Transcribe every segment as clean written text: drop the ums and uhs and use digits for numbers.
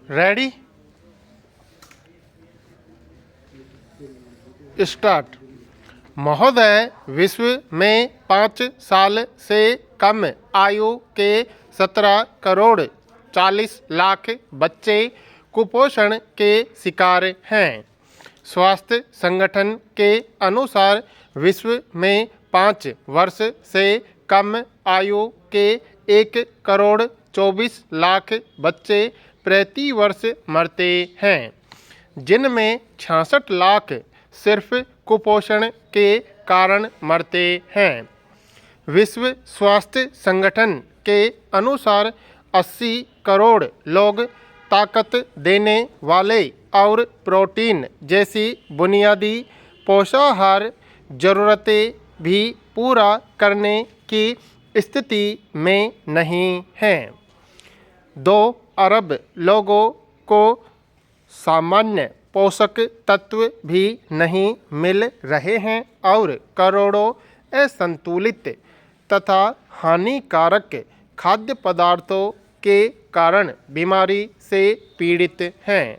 Ready start. महोदय, विश्व में 5 साल से कम आयु के 17 करोड़ 40 लाख बच्चे कुपोषण के शिकार हैं। स्वास्थ्य संगठन के अनुसार विश्व में 5 वर्ष से कम आयु के 1 करोड़ 24 लाख बच्चे प्रति वर्ष मरते हैं, जिनमें 66 लाख सिर्फ कुपोषण के कारण मरते हैं। विश्व स्वास्थ्य संगठन के अनुसार 80 करोड़ लोग ताकत देने वाले और प्रोटीन जैसी बुनियादी पोषाहार ज़रूरतें भी पूरा करने की स्थिति में नहीं हैं। 2 अरब लोगों को सामान्य पोषक तत्व भी नहीं मिल रहे हैं और करोड़ों असंतुलित तथा हानिकारक खाद्य पदार्थों के कारण बीमारी से पीड़ित हैं।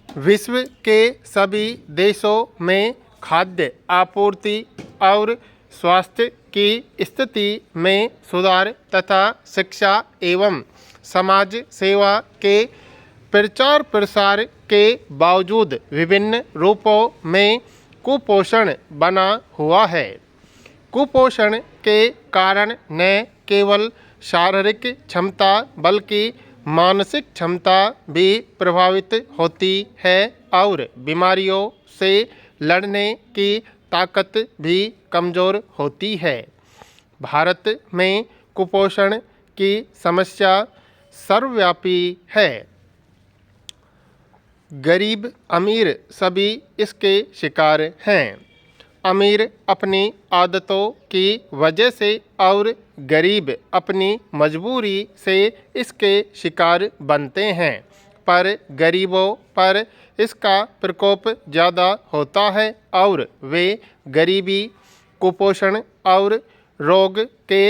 विश्व के सभी देशों में खाद्य आपूर्ति और स्वास्थ्य की स्थिति में सुधार तथा शिक्षा एवं समाज सेवा के प्रचार प्रसार के बावजूद विभिन्न रूपों में कुपोषण बना हुआ है। कुपोषण के कारण न केवल शारीरिक क्षमता बल्कि मानसिक क्षमता भी प्रभावित होती है और बीमारियों से लड़ने की ताकत भी कमज़ोर होती है। भारत में कुपोषण की समस्या सर्वव्यापी है। गरीब अमीर सभी इसके शिकार हैं। अमीर अपनी आदतों की वजह से और गरीब अपनी मजबूरी से इसके शिकार बनते हैं, पर गरीबों पर इसका प्रकोप ज़्यादा होता है और वे गरीबी, कुपोषण और रोग के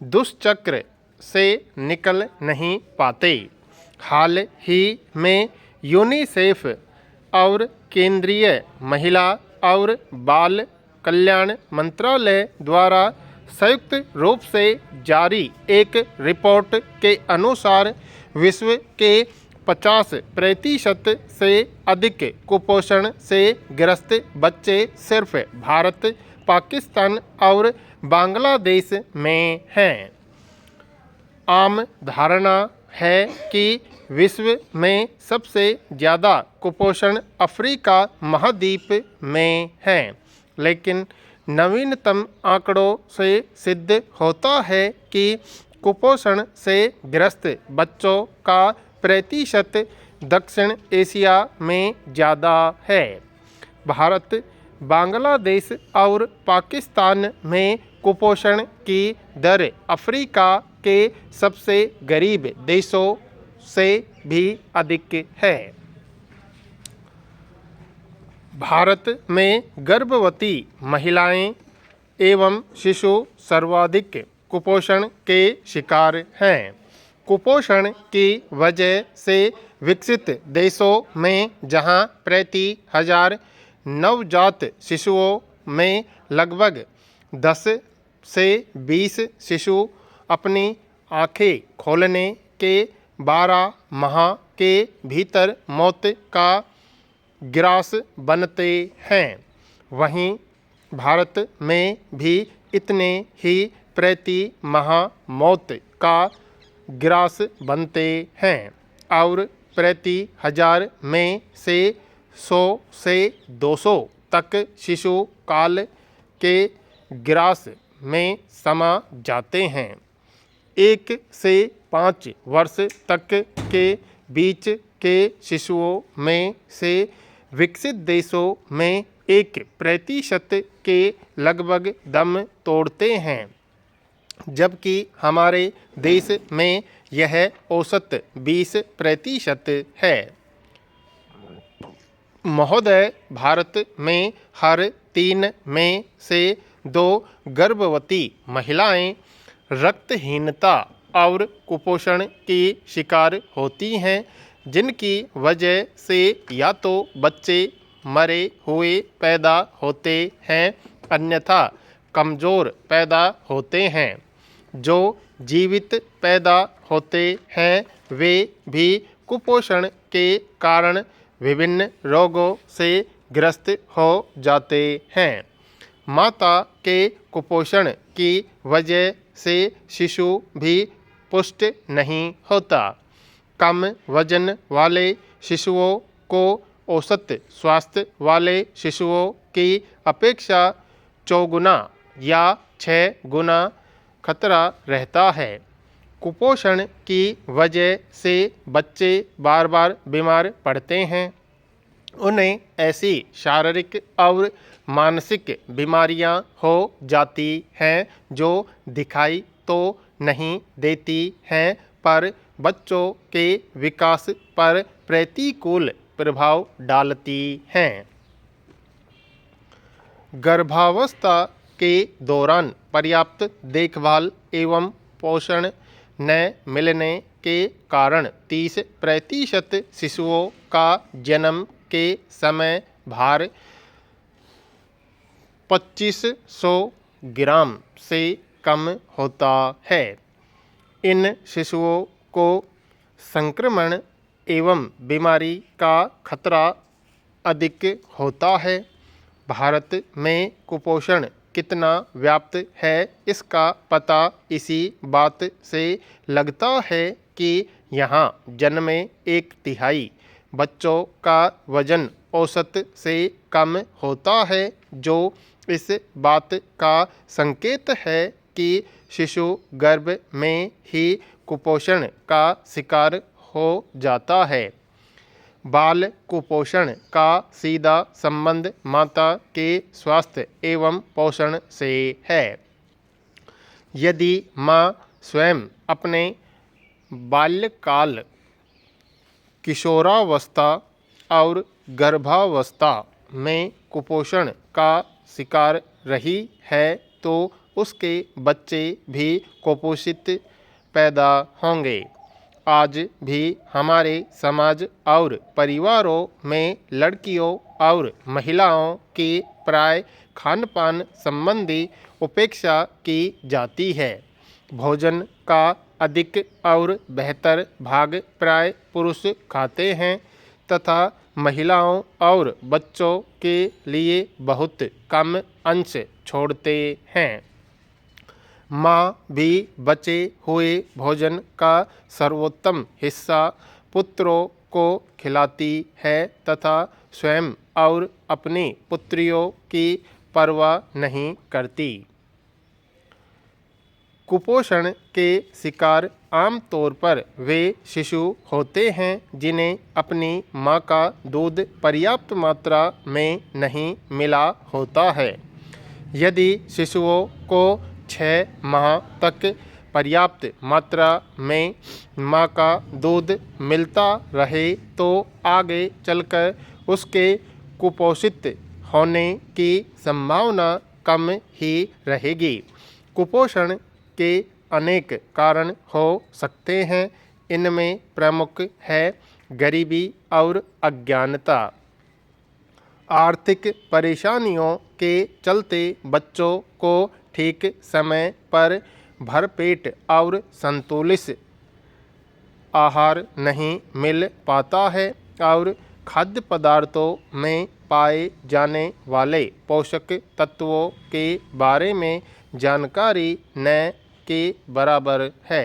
दुष्चक्र से निकल नहीं पाते। हाल ही में यूनिसेफ और केंद्रीय महिला और बाल कल्याण मंत्रालय द्वारा संयुक्त रूप से जारी एक रिपोर्ट के अनुसार विश्व के 50% से अधिक कुपोषण से ग्रस्त बच्चे सिर्फ भारत, पाकिस्तान और बांग्लादेश में हैं। आम धारणा है कि विश्व में सबसे ज़्यादा कुपोषण अफ्रीका महाद्वीप में है, लेकिन नवीनतम आंकड़ों से सिद्ध होता है कि कुपोषण से ग्रस्त बच्चों का प्रतिशत दक्षिण एशिया में ज़्यादा है। भारत, बांग्लादेश और पाकिस्तान में कुपोषण की दर अफ्रीका के सबसे गरीब देशों से भी अधिक है। भारत में गर्भवती महिलाएं एवं शिशु सर्वाधिक कुपोषण के शिकार हैं। कुपोषण की वजह से विकसित देशों में जहां प्रति 1000 नवजात शिशुओं में लगभग 10 से 20 शिशु अपनी आंखें खोलने के 12 माह के भीतर मौत का ग्रास बनते हैं, वहीं भारत में भी इतने ही प्रति माह मौत का ग्रास बनते हैं और प्रति 1000 में से 100 से 200 तक शिशु काल के ग्रास में समा जाते हैं। 1 से 5 वर्ष तक के बीच के शिशुओं में से विकसित देशों में 1% के लगभग दम तोड़ते हैं, जबकि हमारे देश में यह औसत 20% है। महोदय, भारत में हर 3 में से 2 गर्भवती महिलाएं रक्तहीनता और कुपोषण की शिकार होती हैं, जिनकी वजह से या तो बच्चे मरे हुए पैदा होते हैं, अन्यथा कमज़ोर पैदा होते हैं। जो जीवित पैदा होते हैं वे भी कुपोषण के कारण विभिन्न रोगों से ग्रस्त हो जाते हैं। माता के कुपोषण की वजह से शिशु भी पुष्ट नहीं होता। कम वजन वाले शिशुओं को औसत स्वास्थ्य वाले शिशुओं की अपेक्षा 4 गुना या 6 गुना खतरा रहता है। कुपोषण की वजह से बच्चे बार बार बीमार पड़ते हैं। उन्हें ऐसी शारीरिक और मानसिक बीमारियां हो जाती हैं जो दिखाई तो नहीं देती हैं, पर बच्चों के विकास पर प्रतिकूल प्रभाव डालती हैं। गर्भावस्था के दौरान पर्याप्त देखभाल एवं पोषण न मिलने के कारण 30% शिशुओं का जन्म के समय भार 2500 ग्राम से कम होता है। इन शिशुओं को संक्रमण एवं बीमारी का खतरा अधिक होता है। भारत में कुपोषण कितना व्याप्त है इसका पता इसी बात से लगता है कि यहाँ जन्मे 1/3 बच्चों का वजन औसत से कम होता है, जो इस बात का संकेत है कि शिशु गर्भ में ही कुपोषण का शिकार हो जाता है। बाल कुपोषण का सीधा संबंध माता के स्वास्थ्य एवं पोषण से है। यदि माँ स्वयं अपने बाल्यकाल, किशोरावस्था और गर्भावस्था में कुपोषण का शिकार रही है तो उसके बच्चे भी कुपोषित पैदा होंगे। आज भी हमारे समाज और परिवारों में लड़कियों और महिलाओं की प्राय खान पान संबंधी उपेक्षा की जाती है। भोजन का अधिक और बेहतर भाग प्राय पुरुष खाते हैं तथा महिलाओं और बच्चों के लिए बहुत कम अंश छोड़ते हैं। माँ भी बचे हुए भोजन का सर्वोत्तम हिस्सा पुत्रों को खिलाती है तथा स्वयं और अपनी पुत्रियों की परवाह नहीं करती। कुपोषण के शिकार आमतौर पर वे शिशु होते हैं जिन्हें अपनी माँ का दूध पर्याप्त मात्रा में नहीं मिला होता है। यदि शिशुओं को 6 माह तक पर्याप्त मात्रा में माँ का दूध मिलता रहे तो आगे चलकर उसके कुपोषित होने की संभावना कम ही रहेगी। कुपोषण के अनेक कारण हो सकते हैं। इनमें प्रमुख है गरीबी और अज्ञानता। आर्थिक परेशानियों के चलते बच्चों को ठीक समय पर भरपेट और संतुलित आहार नहीं मिल पाता है और खाद्य पदार्थों में पाए जाने वाले पोषक तत्वों के बारे में जानकारी न के बराबर है।